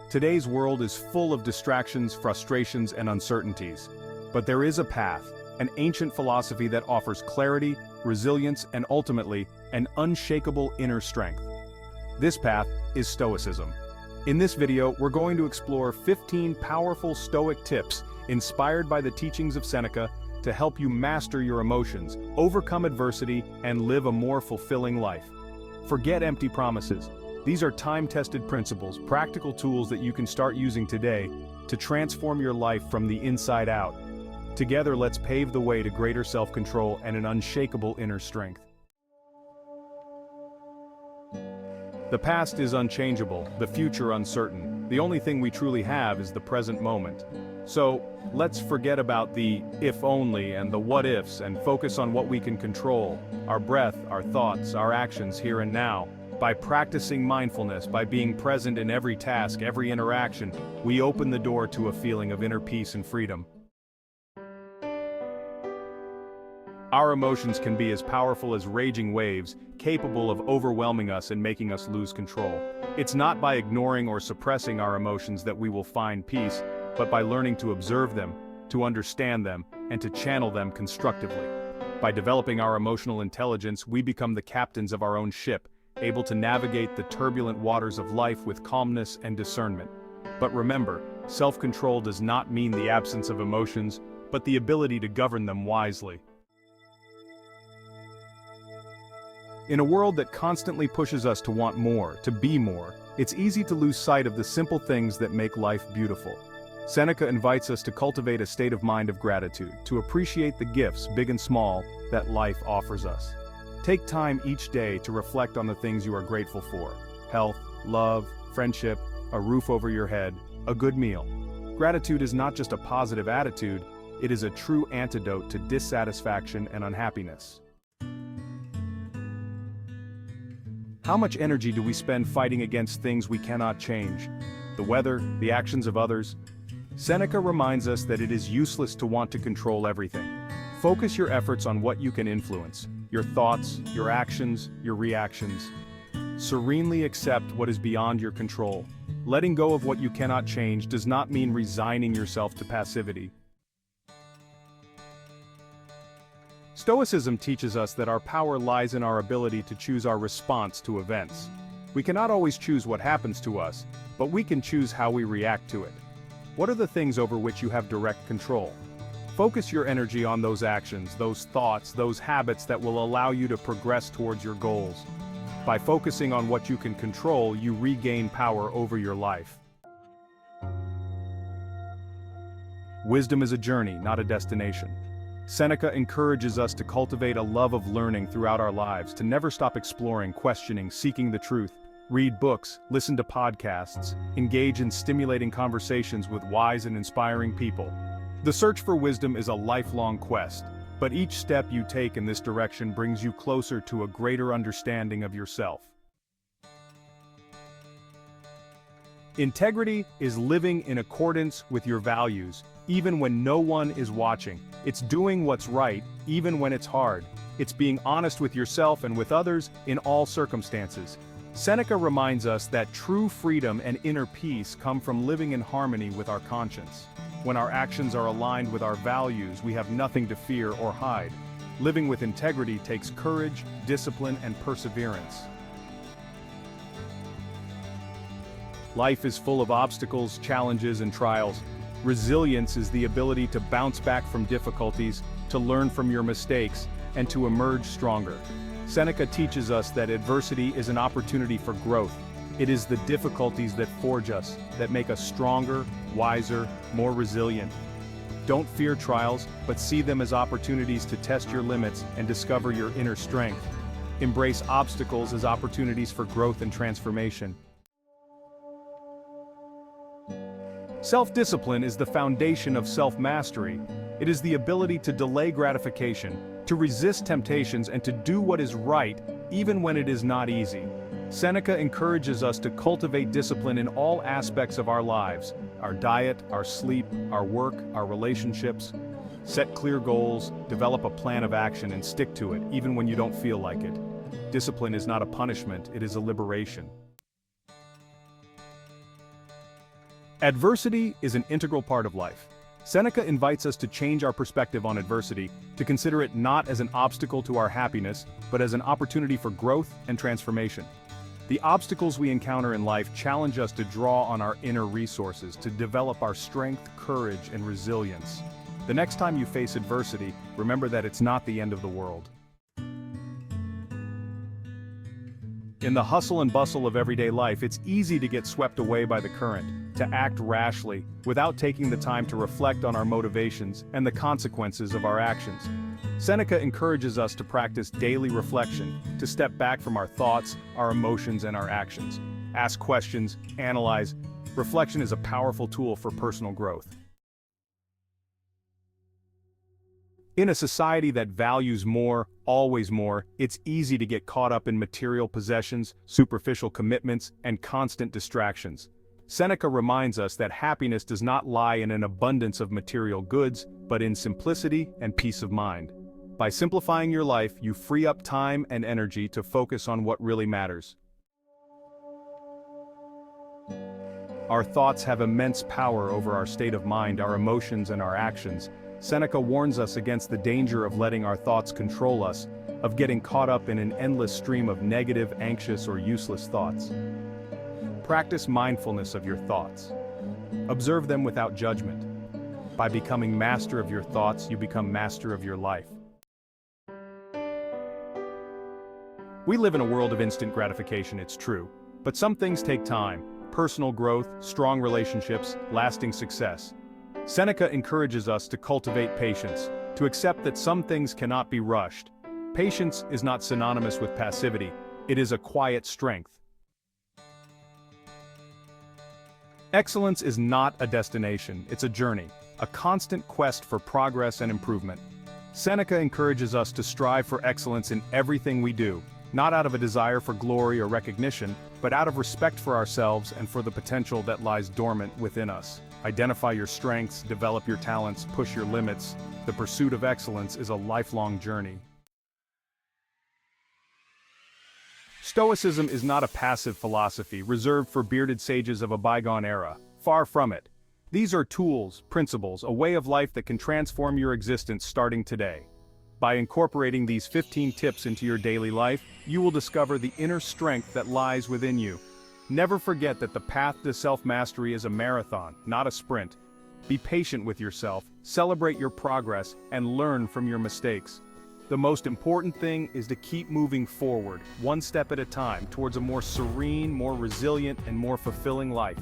Today's world is full of distractions, frustrations, and uncertainties. But there is a path, an ancient philosophy that offers clarity, resilience, and ultimately, an unshakable inner strength. This path is Stoicism. In this video, we're going to explore 15 powerful Stoic tips inspired by the teachings of Seneca to help you master your emotions, overcome adversity, and live a more fulfilling life. Forget empty promises. These are time-tested principles, practical tools that you can start using today to transform your life from the inside out. Together, let's pave the way to greater self-control and an unshakable inner strength. The past is unchangeable, the future uncertain. The only thing we truly have is the present moment. So, let's forget about the if only and the what ifs and focus on what we can control, our breath, our thoughts, our actions here and now. By practicing mindfulness, by being present in every task, every interaction, we open the door to a feeling of inner peace and freedom. Our emotions can be as powerful as raging waves, capable of overwhelming us and making us lose control. It's not by ignoring or suppressing our emotions that we will find peace, but by learning to observe them, to understand them, and to channel them constructively. By developing our emotional intelligence, we become the captains of our own ship, able to navigate the turbulent waters of life with calmness and discernment. But remember, self-control does not mean the absence of emotions, but the ability to govern them wisely. In a world that constantly pushes us to want more, to be more, it's easy to lose sight of the simple things that make life beautiful. Seneca invites us to cultivate a state of mind of gratitude, to appreciate the gifts, big and small, that life offers us. Take time each day to reflect on the things you are grateful for: health, love, friendship, a roof over your head, a good meal. Gratitude is not just a positive attitude, it is a true antidote to dissatisfaction and unhappiness. How much energy do we spend fighting against things we cannot change? The weather, the actions of others? Seneca reminds us that it is useless to want to control everything. Focus your efforts on what you can influence: your thoughts, your actions, your reactions. Serenely accept what is beyond your control. Letting go of what you cannot change does not mean resigning yourself to passivity. Stoicism teaches us that our power lies in our ability to choose our response to events. We cannot always choose what happens to us, but we can choose how we react to it. What are the things over which you have direct control? Focus your energy on those actions, those thoughts, those habits that will allow you to progress towards your goals. By focusing on what you can control, you regain power over your life. Wisdom is a journey, not a destination. Seneca encourages us to cultivate a love of learning throughout our lives, to never stop exploring, questioning, seeking the truth. Read books, listen to podcasts, engage in stimulating conversations with wise and inspiring people. The search for wisdom is a lifelong quest, but each step you take in this direction brings you closer to a greater understanding of yourself. Integrity is living in accordance with your values, even when no one is watching. It's doing what's right, even when it's hard. It's being honest with yourself and with others in all circumstances. Seneca reminds us that true freedom and inner peace come from living in harmony with our conscience. When our actions are aligned with our values, we have nothing to fear or hide. Living with integrity takes courage, discipline, and perseverance. Life is full of obstacles, challenges, and trials. Resilience is the ability to bounce back from difficulties, to learn from your mistakes, and to emerge stronger. Seneca teaches us that adversity is an opportunity for growth. It is the difficulties that forge us, that make us stronger, wiser, more resilient. Don't fear trials, but see them as opportunities to test your limits and discover your inner strength. Embrace obstacles as opportunities for growth and transformation. Self-discipline is the foundation of self-mastery. It is the ability to delay gratification, to resist temptations, and to do what is right, even when it is not easy. Seneca encourages us to cultivate discipline in all aspects of our lives: our diet, our sleep, our work, our relationships. Set clear goals, develop a plan of action, and stick to it, even when you don't feel like it. Discipline is not a punishment, it is a liberation. Adversity is an integral part of life. Seneca invites us to change our perspective on adversity, to consider it not as an obstacle to our happiness, but as an opportunity for growth and transformation. The obstacles we encounter in life challenge us to draw on our inner resources, to develop our strength, courage, and resilience. The next time you face adversity, remember that it's not the end of the world. In the hustle and bustle of everyday life, it's easy to get swept away by the current, to act rashly, without taking the time to reflect on our motivations and the consequences of our actions. Seneca encourages us to practice daily reflection, to step back from our thoughts, our emotions, and our actions. Ask questions, analyze. Reflection is a powerful tool for personal growth. In a society that values more, always more, it's easy to get caught up in material possessions, superficial commitments, and constant distractions. Seneca reminds us that happiness does not lie in an abundance of material goods, but in simplicity and peace of mind. By simplifying your life, you free up time and energy to focus on what really matters. Our thoughts have immense power over our state of mind, our emotions, and our actions. Seneca warns us against the danger of letting our thoughts control us, of getting caught up in an endless stream of negative, anxious, or useless thoughts. Practice mindfulness of your thoughts. Observe them without judgment. By becoming master of your thoughts, you become master of your life. We live in a world of instant gratification, it's true. But some things take time: personal growth, strong relationships, lasting success. Seneca encourages us to cultivate patience, to accept that some things cannot be rushed. Patience is not synonymous with passivity, it is a quiet strength. Excellence is not a destination, it's a journey, a constant quest for progress and improvement. Seneca encourages us to strive for excellence in everything we do, not out of a desire for glory or recognition, but out of respect for ourselves and for the potential that lies dormant within us. Identify your strengths, develop your talents, push your limits. The pursuit of excellence is a lifelong journey. Stoicism is not a passive philosophy reserved for bearded sages of a bygone era. Far from it. These are tools, principles, a way of life that can transform your existence starting today. By incorporating these 15 tips into your daily life, you will discover the inner strength that lies within you. Never forget that the path to self-mastery is a marathon, not a sprint. Be patient with yourself, celebrate your progress, and learn from your mistakes. The most important thing is to keep moving forward, one step at a time, towards a more serene, more resilient, and more fulfilling life.